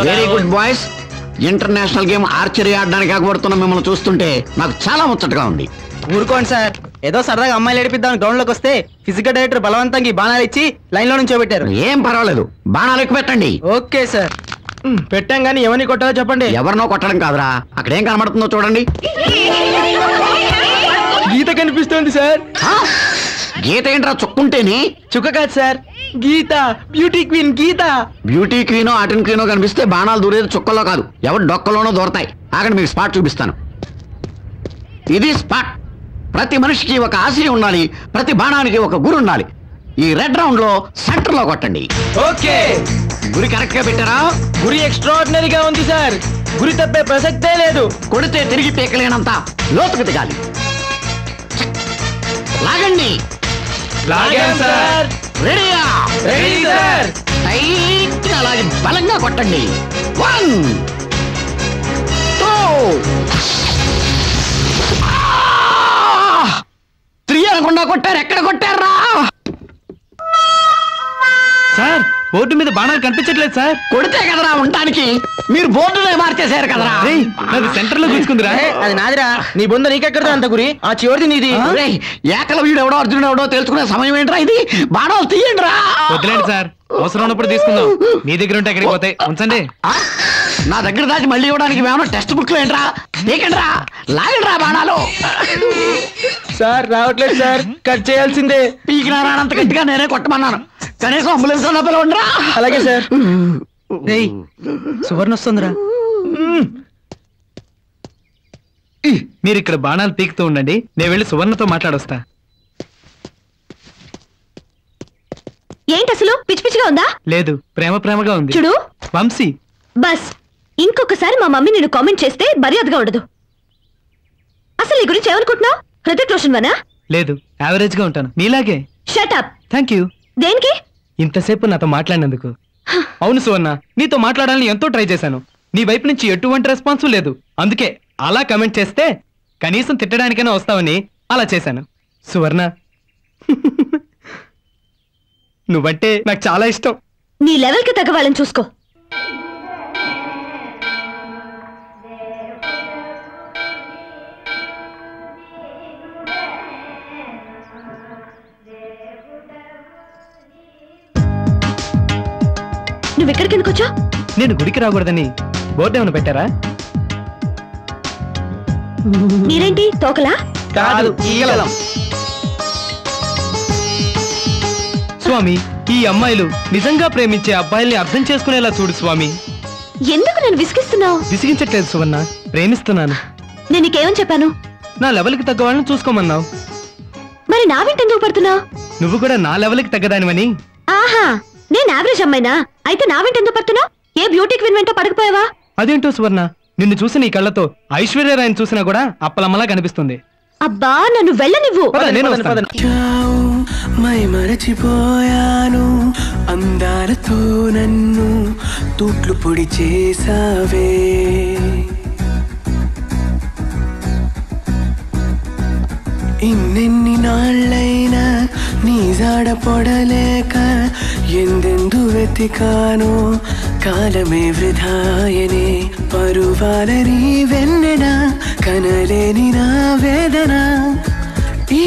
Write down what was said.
Very good boys. International game archery ఆడడానికి ఆగబడుతున్న మిమ్మల్ని చూస్తుంటే నాకు చాలా ముచ్చటగా ఉంది. ఊరుకోండి సార్, ఏదో సరదాగా అమ్మాయిలు ఏడిపిద్దాం గ్రౌండ్ లోకి వస్తే ఫిజికల్ డైరెక్టర్ బలవంతంగా బాణాలు ఇచ్చి లైన్ లో నుంచోబెట్టారు. ఏం పర్వాలేదు, బాణాలు ఎక్కువ పెట్టండి. Okay sir. పెట్టాం గానీ ఎవరిని కొట్టాలో చెప్పండి. ఎవరినో కొట్టడం కాదురా, అక్కడ ఏం కనబడుతుందో చూడండి. గీత కనిపిస్తుంది సార్. గీత ఏంట్రా చుక్కుంటేనే? చుక్క కాదు సార్, గీత, బ్యూటీ క్వీన్ గీత. బ్యూటీ క్వీనో ఆటన్ క్వీనో కనిపిస్తే బాణాలు దూరేది చుక్కల్లో కాదు, ఎవరు డొక్కలోనో దూరతాయి. ఆగండి, మీకు స్పాట్ చూపిస్తాను. ఇది స్పాట్. ప్రతి మనిషికి ఒక ఆశయం ఉండాలి, ప్రతి బాణానికి ఒక గురి ఉండాలి. ఈ రెడ్ రౌండ్ లో సెంటర్ లో కొట్టండి. ఓకే. గురి కరెక్ట్ గా పెట్టారా? గురి ఎక్స్ట్రాడినరీగా ఉంది సార్, గురి తప్పే ప్రసక్తే లేదు. కొడితే తిరిగి పీకలేనంత లోతుకు దిగాలి. లాగండి. లాగాం సార్. రెడీయా? Ready sir. టైట్ గా లాగి బలంగా కొట్టండి. 1 2 3 అనకుండా కొట్టారు. ఎక్కడ కొట్టారా సార్? బోర్డు మీద బాణాలు కనిపించట్లేదు సార్. కొడితే కదరా ఉండటానికి, మీరు బోర్డునే మార్చేశారు కదరా. సెంటర్ లో తీసుకుందిరా. అది నాదిరా, నీ బొంద నీకెక్కడదా అంత గురి, ఆ చివరిది నీది. ఏకల వీడు ఎవడో అర్జునుడు ఎవడో తెలుసుకునే సమయం ఏంట్రా ఇది? బాణాలు తీయండి రా. వదిలేండి సార్, అవసరం ఉన్నప్పుడు తీసుకుందాం. మీ దగ్గర ఉంటే ఎక్కడికి పోతాయి, ఉంచండి. నా దగ్గర దాచి మళ్ళీ ఇవ్వడానికి ఏమన్నా టెక్స్ట్ బుక్ లో ఏంట్రా? తీకండి రా, లాగండి రా బాణాలు. సార్ రావట్లేదు సార్, కట్ చేయాల్సిందే. పీకినా రానంత గట్టిగా నేనే కొట్టమన్నాను, కనీసం అంబులెన్స్ అన్న పిలవండిరా. అలాగే సార్. సువర్ణ వస్తుందిరా. మీరు ఇక్కడ బాణాలు పీకుతూ ఉండండి, నేను వెళ్ళి సువర్ణతో మాట్లాడొస్తా. ఏంటి అసలు పిచ్చి పిచ్చిగా ఉందా? లేదు, ప్రేమగా ఉంది. చూడు వంశీ, బస్ ఇంకొకసారి మా మమ్మీ నిన్ను కామెంట్ చేస్తే మర్యాదగా ఉండదు. అసలు నీ గురించి ఏమనుకుంటున్నావు? హృతిక్ రోషన్ వనా? లేదు, యావరేజ్ గా ఉంటాను, నీలాగే. Shut up. Thank you. దేనికి? ఇంతసేపు నాతో మాట్లాడినందుకు. అవును సువర్ణ, నీతో మాట్లాడాలని ఎంతో ట్రై చేశాను, నీ వైపు నుంచి ఎటువంటి రెస్పాన్స్ లేదు. అందుకే అలా కమెంట్ చేస్తే కనీసం తిట్టడానికైనా వస్తావని అలా చేశాను. సువర్ణ, నువ్వంటే నాకు చాలా ఇష్టం. నీ లెవెల్ కి తగ్గ వాళ్ళని చూసుకో. నువ్వు ఎక్కడికి ఎందుకు వచ్చా? నేను గుడికి రాకూడదని బోర్డు ఏమైనా పెట్టారా? మీరేంటి తోకలా? కాదు, ఈగలం. స్వామి, ఈ అమ్మాయిలు నిజంగా ప్రేమించే అబ్బాయిల్ని అర్థం చేసుకునేలా చూడు స్వామి. ఎందుకు నన్ను విసిగిస్తున్నావు? విసిగించట్లేదు సువర్ణ, ప్రేమిస్తున్నాను. నేను నీకేమని చెప్పాను? నా లెవెల్కి తగ్గ వాళ్ళని చూసుకోమన్నావు. మరి నా వెంట ఎందుకు పడుతున్నావు? నువ్వు కూడా నా లెవెల్కి తగ్గదానివని. ఆహా, నేను యావరేజ్ అమ్మాయినా? అయితే నా వెంట ఎందుకు పడుతున్నావు? ఏ బ్యూటీ క్వీన్ వెంట పడకపోయావా? అదేంటో సువర్ణ, నిన్ను చూసి నీ కళ్ళతో ఐశ్వర్యరాయని చూసినా కూడా అప్పలమ్మలా కనిపిస్తుంది. అబ్బా, నన్ను వెళ్ళనివ్వు. మరచిపోయాను, అందాలతో నన్ను తూట్లు పొడి చేసావే. ఇన్నెన్ని నాళ్ళైనా నీ జాడ పొడలేక ఎందెందు వెతికానో, కాలమే వృధాయనే. పరువాలని వెన్నెన కనలేని నా వేదన ఈ